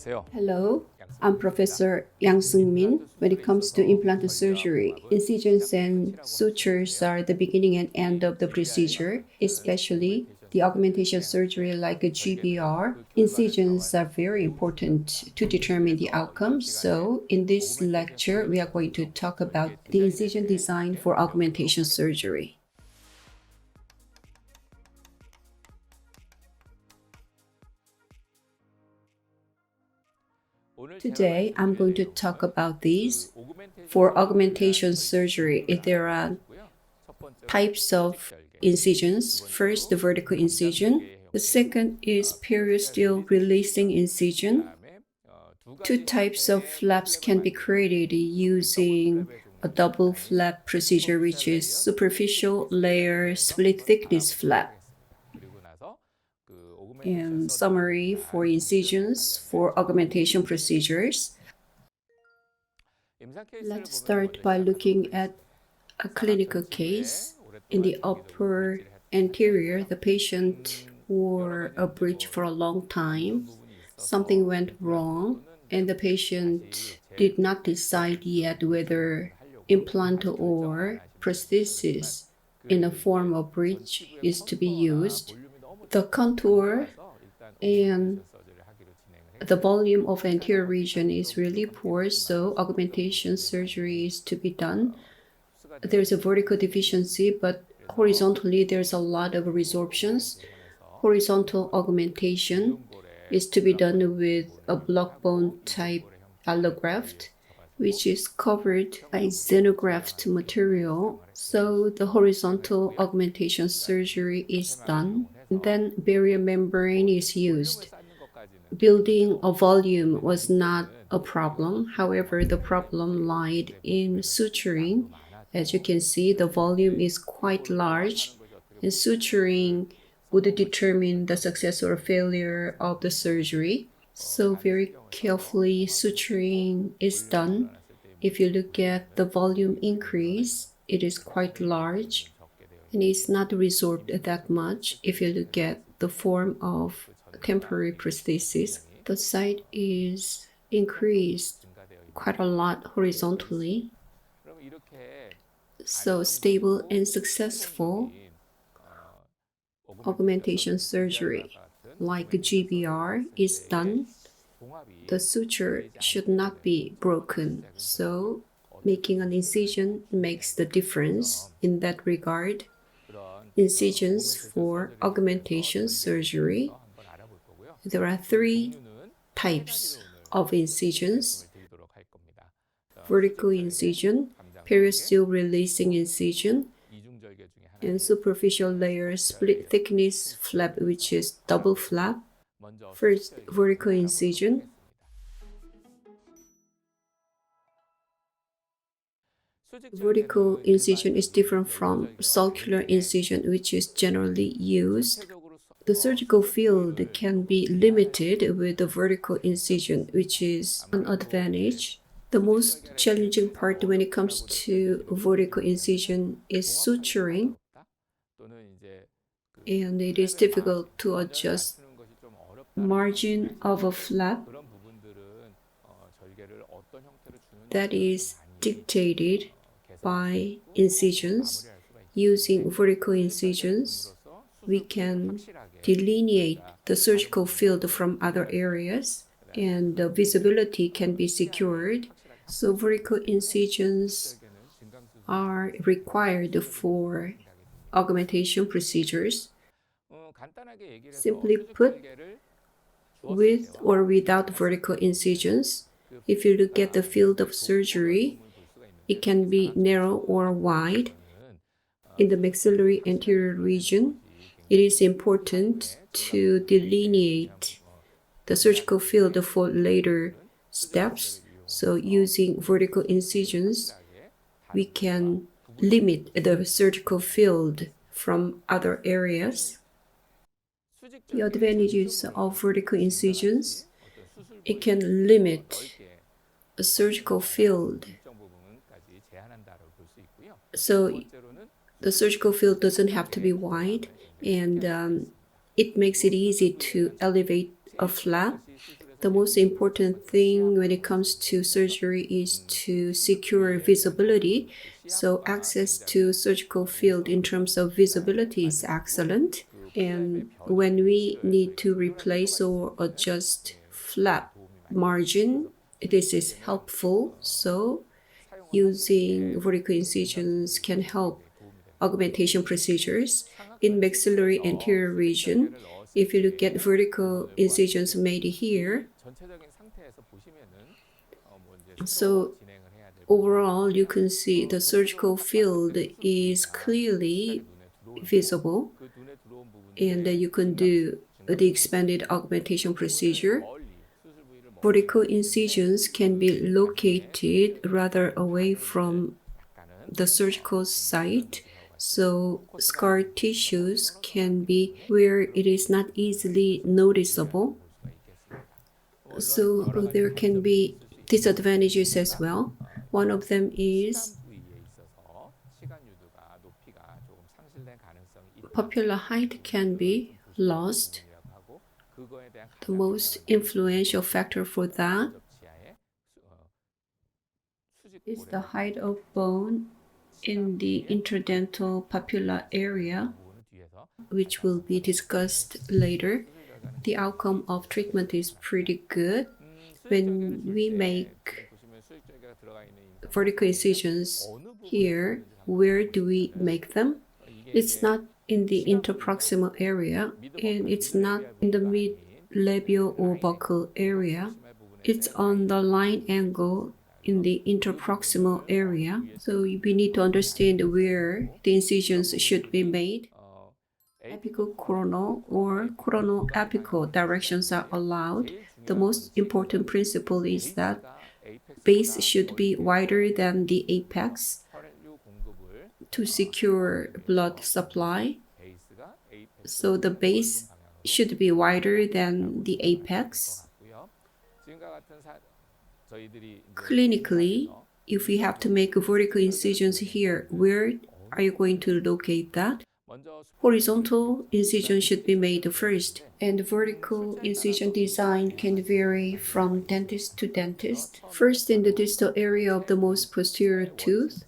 Hello, I'm Professor Yang Seung-min. When it comes to implant surgery, incisions and sutures are the beginning and end of the procedure, especially the augmentation surgery like a GBR. Incisions are very important to determine the outcome. So in this lecture, we are going to talk about the incision design for augmentation surgery. Today, I'm going to talk about these. For augmentation surgery, there are types of incisions. First, the vertical incision. The second is periosteal releasing incision. Two types of flaps can be created using a double flap procedure, which is superficial layer split thickness flap. And summary for incisions for augmentation procedures. Let's start by looking at a clinical case. In the upper anterior, the patient wore a bridge for a long time. Something went wrong, and the patient did not decide yet whether implant or prosthesis in a form of bridge is to be used. The contour and the volume of anterior region is really poor, so augmentation surgery is to be done. There's a vertical deficiency, but horizontally there's a lot of resorptions. Horizontal augmentation is to be done with a block bone type allograft, which is covered by xenograft material. So the horizontal augmentation surgery is done. Then barrier membrane is used. Building a volume was not a problem. However, the problem lied in suturing. As you can see, the volume is quite large, and suturing would determine the success or failure of the surgery. So very carefully suturing is done. If you look at the volume increase, it is quite large, and it's not resorbed that much. If you look at the form of temporary prosthesis, the site is increased quite a lot horizontally. So stable and successful augmentation surgery like GBR is done. The suture should not be broken, so making an incision makes the difference in that regard. Incisions for augmentation surgery. There are three types of incisions: vertical incision, periosteal releasing incision, and superficial layer split thickness flap, which is double flap. First, vertical incision. Vertical incision is different from sulcular incision, which is generally used. The surgical field can be limited with the vertical incision, which is an advantage. The most challenging part when it comes to vertical incision is suturing, and it is difficult to adjust margin of a flap that is dictated by incisions. Using vertical incisions, we can delineate the surgical field from other areas, and the visibility can be secured. So vertical incisions are required for augmentation procedures. Simply put, with or without vertical incisions, if you look at the field of surgery, it can be narrow or wide. In the maxillary anterior region, it is important to delineate the surgical field for later steps. So using vertical incisions, we can limit the surgical field from other areas. The advantages of vertical incisions: it can limit a surgical field. So the surgical field doesn't have to be wide, and it makes it easy to elevate a flap. The most important thing when it comes to surgery is to secure visibility. So access to surgical field in terms of visibility is excellent. And when we need to replace or adjust flap margin, this is helpful. So using vertical incisions can help augmentation procedures in maxillary anterior region. If you look at vertical incisions made here, so overall you can see the surgical field is clearly visible, and you can do the expanded augmentation procedure. Vertical incisions can be located rather away from the surgical site, so scar tissues can be where it is not easily noticeable. So there can be disadvantages as well. One of them is papilla height can be lost. The most influential factor for that is the height of bone in the interdental papilla area, which will be discussed later. The outcome of treatment is pretty good. When we make vertical incisions here, where do we make them? It's not in the interproximal area, and it's not in the mid-labial or buccal area. It's on the line angle in the interproximal area. So we need to understand where the incisions should be made. Apical coronal or coronal apical directions are allowed. The most important principle is that base should be wider than the apex to secure blood supply. So the base should be wider than the apex. Clinically, if we have to make vertical incisions here, where are you going to locate that? Horizontal incision should be made first, and vertical incision design can vary from dentist to dentist. First, in the distal area of the most posterior tooth.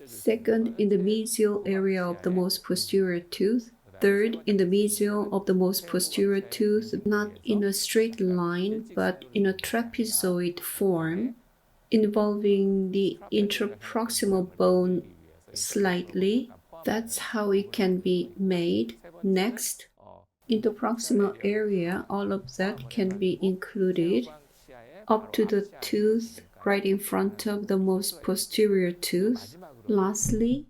Second, in the mesial area of the most posterior tooth. Third, in the mesial of the most posterior tooth, not in a straight line, but in a trapezoid form, involving the interproximal bone slightly. That's how it can be made. Next, interproximal area, all of that can be included up to the tooth right in front of the most posterior tooth. Lastly,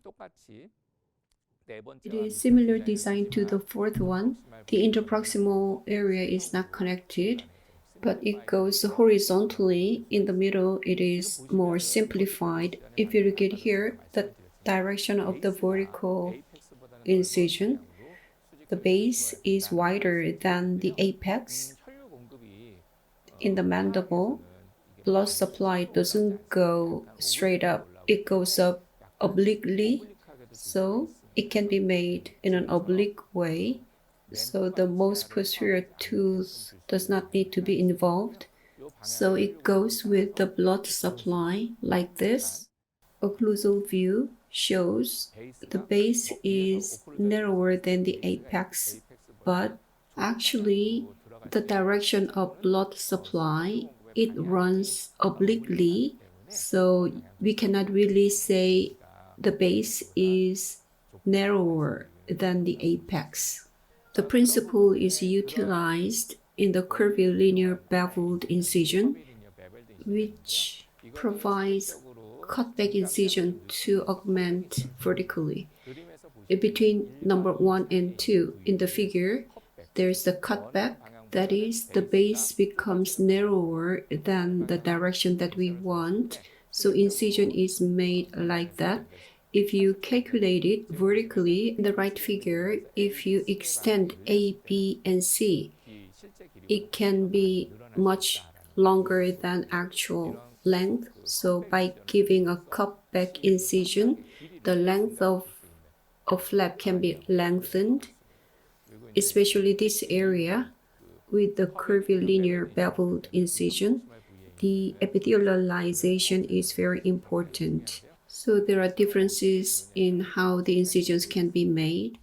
it is similar design to the fourth one. The interproximal area is not connected, but it goes horizontally. In the middle, it is more simplified. If you look at here, the direction of the vertical incision, the base is wider than the apex. In the mandible, blood supply doesn't go straight up, it goes up obliquely, so it can be made in an oblique way. So the most posterior tooth does not need to be involved. So it goes with the blood supply like this. Occlusal view shows the base is narrower than the apex, but actually the direction of blood supply, it runs obliquely, so we cannot really say the base is narrower than the apex. The principle is utilized in the curvilinear beveled incision, which provides cutback incision to augment vertically. Between number 1 and 2 in the figure, there's the cutback. That is, the base becomes narrower than the direction that we want. So incision is made like that. If you calculate it vertically in the right figure, if you extend A, B, and C, it can be much longer than actual length. So by giving a cutback incision, the length of a flap can be lengthened. especially this area with the curvilinear beveled incision, the epithelialization is very important. So there are differences in how the incisions can be made.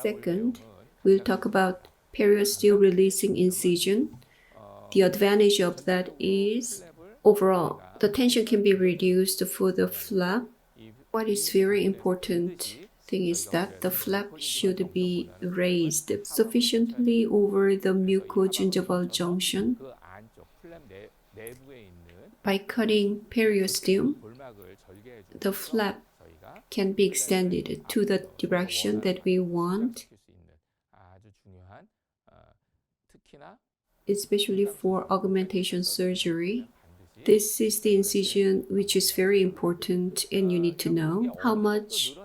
Second, we'll talk about periosteal releasing incision. The advantage of that is overall the tension can be reduced for the flap. What is very important thing is that the flap should be raised sufficiently over the mucogingival junction. By cutting periosteum, the flap can be extended to the direction that we want, especially for augmentation surgery. This is the incision which is very important and you need to know how much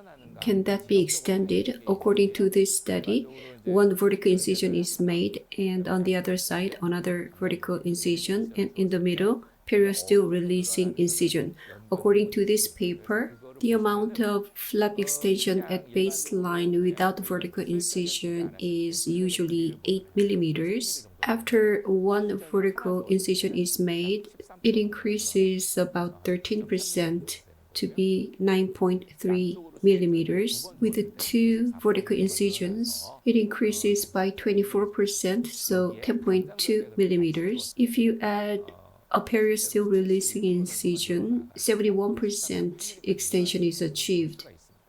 can that be extended. According to this study, one vertical incision is made and on the other side another vertical incision, and in the middle periosteal releasing incision. According to this paper, the amount of flap extension at baseline without vertical incision is usually 8 millimeters. After one vertical incision is made, it increases about 13% to be 9.3 millimeters. With the two vertical incisions, it increases by 24%, so 10.2 millimeters. If you add a periosteal releasing incision, 71% extension is achieved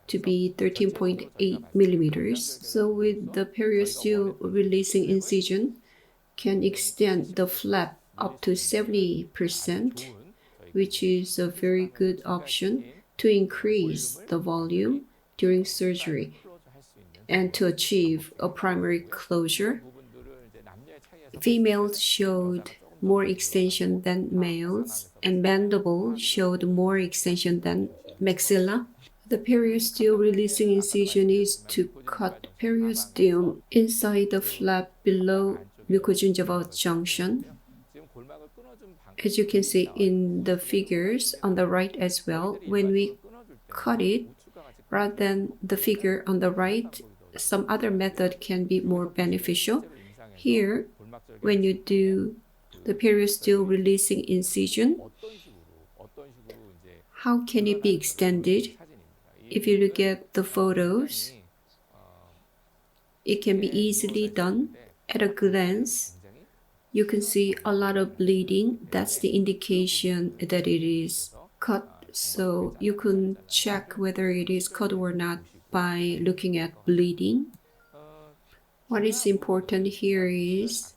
to be 13.8 millimeters. So with the periosteal releasing incision, can extend the flap up to 70%, which is a very good option to increase the volume during surgery and to achieve a primary closure. Females showed more extension than males, and mandible showed more extension than maxilla. The periosteal releasing incision is to cut periosteum inside the flap below mucogingival junction. As you can see in the figures on the right as well, when we cut it, rather than the figure on the right, some other method can be more beneficial. Here, when you do the periosteal releasing incision, how can it be extended? If you look at the photos, it can be easily done. At a glance, you can see a lot of bleeding. That's the indication that it is cut. So you can check whether it is cut or not by looking at bleeding. What is important here is,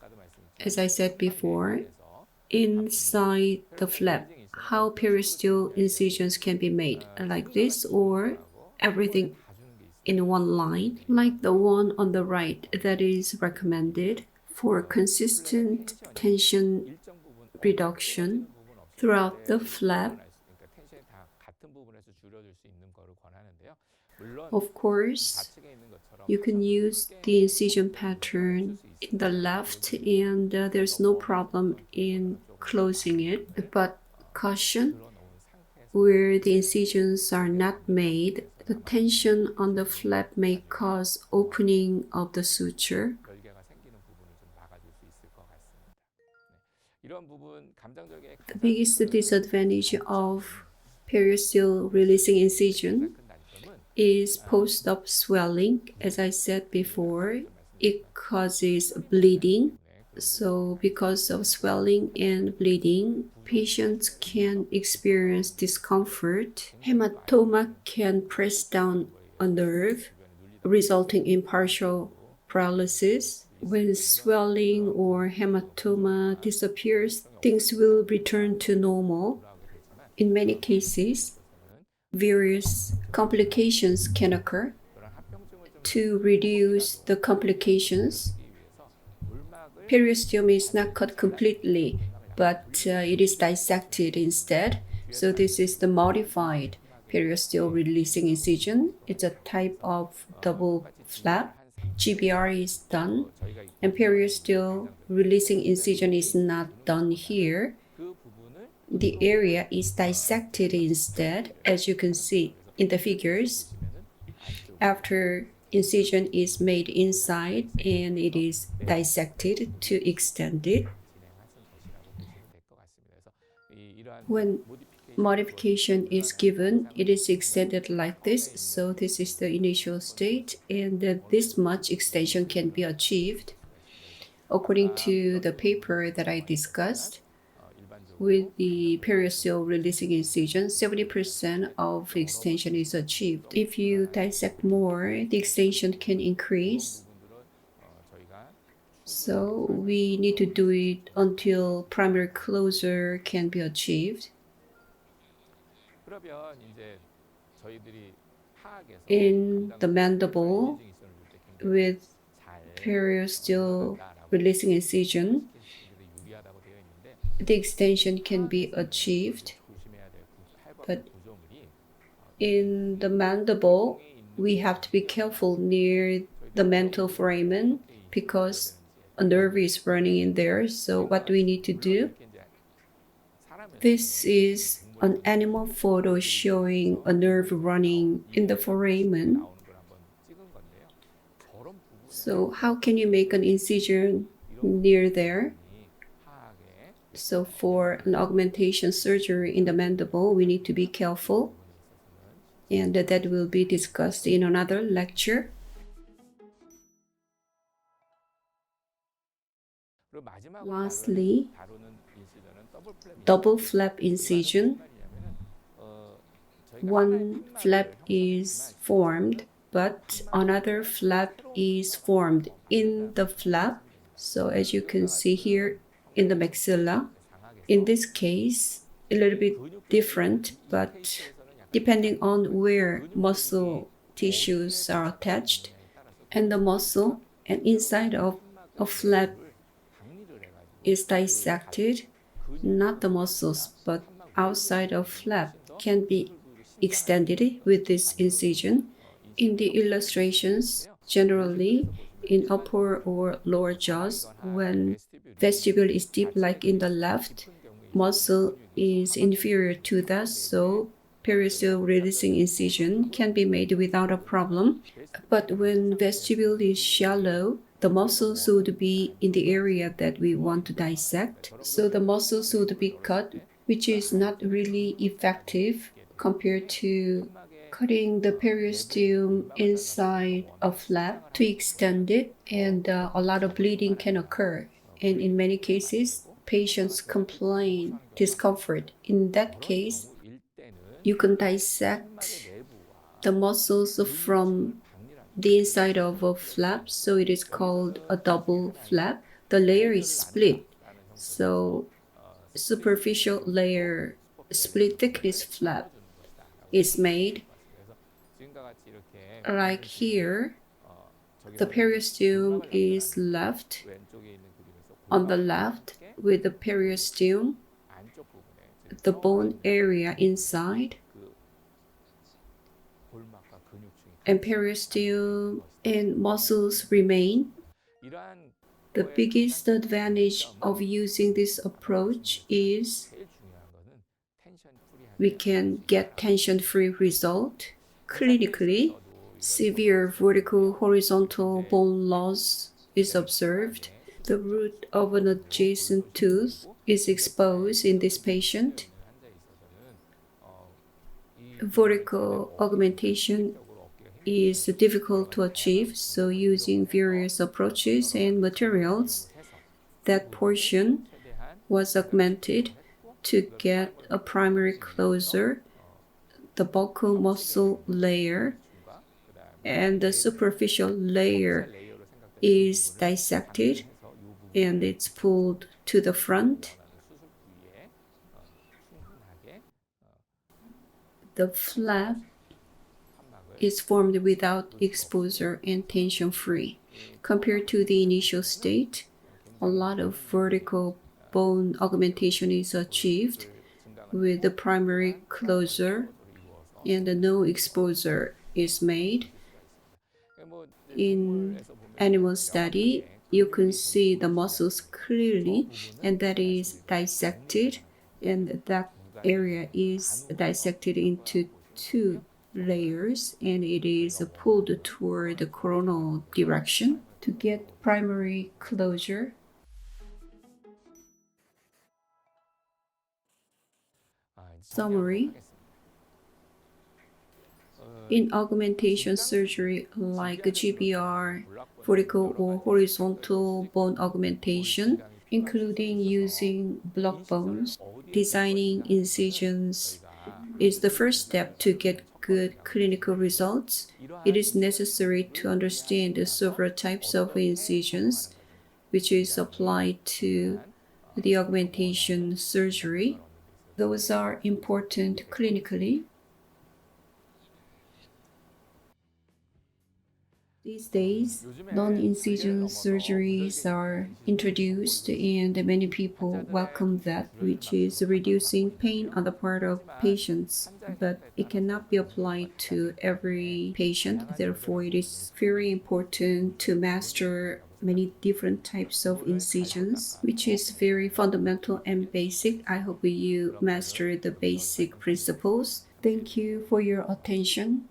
as I said before, inside the flap, how periosteal incisions can be made, like this or everything in one line, like the one on the right that is recommended for consistent tension reduction throughout the flap. Of course, you can use the incision pattern in the left and there's no problem in closing it, but caution, where the incisions are not made, the tension on the flap may cause opening of the suture. The biggest disadvantage of periosteal releasing incision is post-op swelling. As I said before, it causes bleeding. So because of swelling and bleeding, patients can experience discomfort. Hematoma can press down a nerve, resulting in partial paralysis. When swelling or hematoma disappears, things will return to normal. In many cases, various complications can occur. To reduce the complications, periosteum is not cut completely, but it is dissected instead. So this is the modified periosteal releasing incision. It's a type of double flap. GBR is done, and periosteal releasing incision is not done here. The area is dissected instead, as you can see. in the figures, after incision is made inside and it is dissected to extend it. When modification is given, it is extended like this. So this is the initial state, and this much extension can be achieved according to the paper that I discussed. With the periosteal releasing incision, 70% of extension is achieved. If you dissect more, the extension can increase. So we need to do it until primary closure can be achieved. In the mandible, with periosteal releasing incision, the extension can be achieved, but in the mandible, we have to be careful near the mental foramen because a nerve is running in there. So what do we need to do? This is an animal photo showing a nerve running in the foramen. So how can you make an incision near there? So for an augmentation surgery in the mandible, we need to be careful, and that will be discussed in another lecture. Lastly, double flap incision. One flap is formed, but another flap is formed in the flap. So as you can see here in the maxilla, in this case, a little bit different, but depending on where muscle tissues are attached, and the muscle and inside of a flap is dissected, not the muscles, but outside of flap can be extended with this incision. In the illustrations, generally in upper or lower jaws, when vestibule is deep like in the left, muscle is inferior to that, so periosteal releasing incision can be made without a problem. But when vestibule is shallow, the muscles would be in the area that we want to dissect. So the muscles would be cut, which is not really effective compared to cutting the periosteum inside a flap to extend it, and a lot of bleeding can occur. And in many cases, patients complain discomfort. In that case, you can dissect the muscles from the inside of a flap, so it is called a double flap. The layer is split, so superficial layer split thickness flap is made. Like here, the periosteum is left on the left with the periosteum, the bone area inside, and periosteum and muscles remain. The biggest advantage of using this approach is we can get tension-free result. Clinically, severe vertical horizontal bone loss is observed. The root of an adjacent tooth is exposed in this patient. Vertical augmentation is difficult to achieve, so using various approaches and materials, that portion was augmented to get a primary closure, the buccal muscle layer, and the superficial layer is dissected and it's pulled to the front. The flap is formed without exposure and tension-free. Compared to the initial state, a lot of vertical bone augmentation is achieved with the primary closure and no exposure is made. In animal study, you can see the muscles clearly, and that is dissected, and that area is dissected into two layers and it is pulled toward the coronal direction to get primary closure. Summary. In augmentation surgery like GBR, vertical or horizontal bone augmentation, including using block bones, designing incisions is the first step to get good clinical results. It is necessary to understand the several types of incisions which is applied to the augmentation surgery. Those are important clinically. These days, non-incision surgeries are introduced and many people welcome that, which is reducing pain on the part of patients. But it cannot be applied to every patient. Therefore, it is very important to master many different types of incisions, which is very fundamental and basic. I hope you master the basic principles. Thank you for your attention.